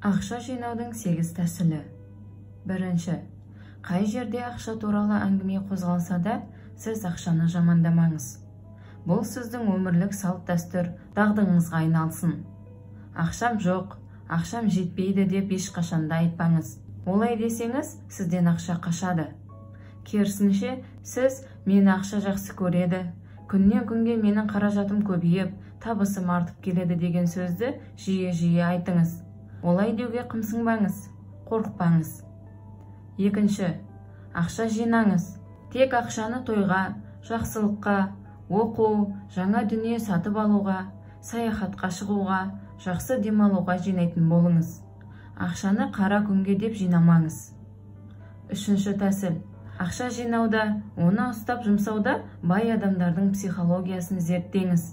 Ақша жинаудың 8 тәсілі. Бірінші, қай жерде ақша туралы әңгіме қозғалса да, сіз ақшаны жамандамаңыз. Бұл сіздің өмірлік салт дәстүр дағдыңызға айналсын. Ақшам жоқ, ақшам жетпейді деп ешқашанда айтпаңыз. Олай десеңіз, сізден ақша қашады. Керісінше, сіз мені ақша жақсы көреді, күннен күнге менің қаражатым көбейіп, табысым артып келеді деген сөзді жиі-жиі айтыңыз. Олай деуге қымсынбаңыз, қорықпаңыз. Екінші, ақша жинаңыз. Тек ақшаны тойға, жақсылыққа, оқу, жаңа дүние сатып алуға, саяхатқа шығуға, жақсы демалуға жинайтын болыңыз. Ақшаны қара күнге деп жинамаңыз. Үшінші тәсіл. Ақша жинауда, оны ұстап жұмсауда бай адамдардың психологиясын зерттеңіз.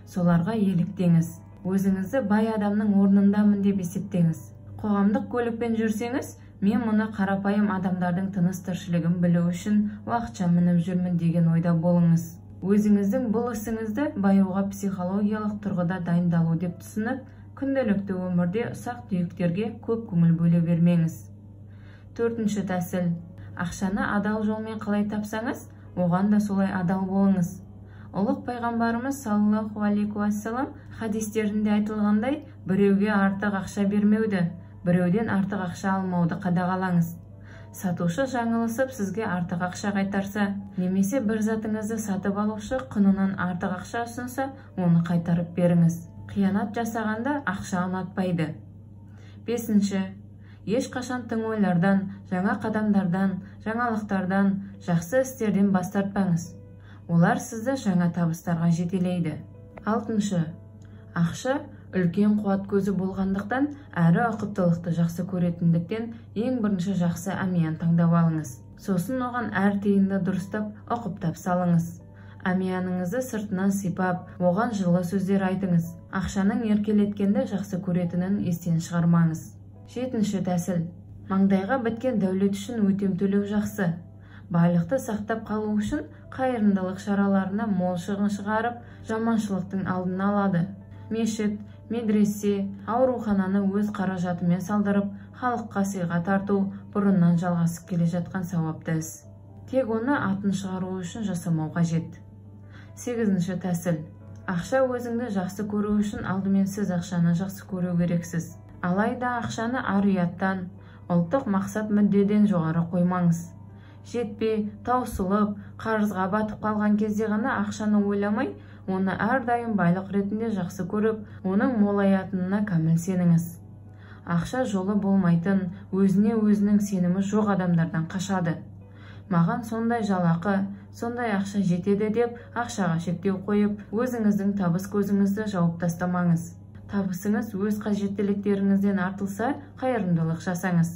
Соларға еліктеңіз. Өзіңізді бай адамның орнындамын деп есептеңіз. Қоғамдық көлікпен жүрсеңіз, мен мұны қарапайым адамдардың тыныс тіршілігін білу үшін уақытша мініп жүрмін деген ойда болыңыз. Өзіңіздің бұл ісіңізді баюға психологиялық тұрғыда дайындалу деп түсініп, күнделікті өмірде ұсақ түйектерге көп көңіл бөле бермеңіз. Төртінші тәсіл. Ақшаны адал жолмен қалай тапсаңыз, оған да солай адал болыңыз. Ұлық пайғамбарымыз саллаллаху алейхи уассалам хадистерінде айтылғандай, біреуге артық ақша бермеуді, біреуден артық ақша алмауды қадағалаңыз. Сатушы жаңылысып сізге артық ақша қайтарса, немесе бір затыңызды сатып алушы құнынан артық ақша ұсынса, оны қайтарып беріңіз. Қиянат жасағанда ақша ұнатпайды. Бесінші, ешқашан тың ойлардан, жаңа қадамдардан, жаңалықтардан, жақсы істерден бас тартпаңыз. Олар сізді жаңа табыстарға жетелейді. Алтыншы, ақша үлкен қуат көзі болғандықтан, әрі ұқыптылықты жақсы көретіндіктен ең бірінші жақсы әмиян таңдап алыңыз. Сосын оған әр тиынды дұрыстап, ұқыптап салыңыз. Әмияныңызды сыртынан сипап, оған жылы сөздер айтыңыз. Ақшаның еркелеткенді жақсы көретінін естен шығармаңыз. Жетінші тәсіл. Маңдайға біткен дәулет үшін өтем төлеу жақсы. Байлықты сақтап қалу үшін қайырымдылық шараларына мол шығын шығарып, жаманшылықтың алдын алады. Мешіт, медресе, аурухананы өз қаражатымен салдырып, халыққа сыйға тарту бұрыннан жалғасып келе жатқан сауапты іс. Тек оны атын шығару үшін жасамау қажет. Сегізінші тәсіл. Ақша өзіңді жақсы көру үшін алдымен сіз ақшаны жақсы көру керексіз. Алайда ақшаны ар-ұяттан, ұлттық мақсат мүддеден жоғары қоймаңыз. Жетпей, таусылып, қарызға батып қалған кезде ғана ақшаны ойламай, оны әрдайым байлық ретінде жақсы көріп, оның молаятынына кәміл сеніңіз. Ақша жолы болмайтын, өзіне өзінің сенімі жоқ адамдардан қашады. Маған сондай жалақы, сондай ақша жетеді деп, ақшаға шектеу қойып, өзіңіздің табыс көзіңізді жауып тастамаңыз. Табысыңыз өз қажеттіліктеріңізден артылса, қайырымдылық жасаңыз.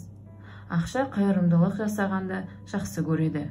Ақша қайырымдылық жасағанды жақсы көреді.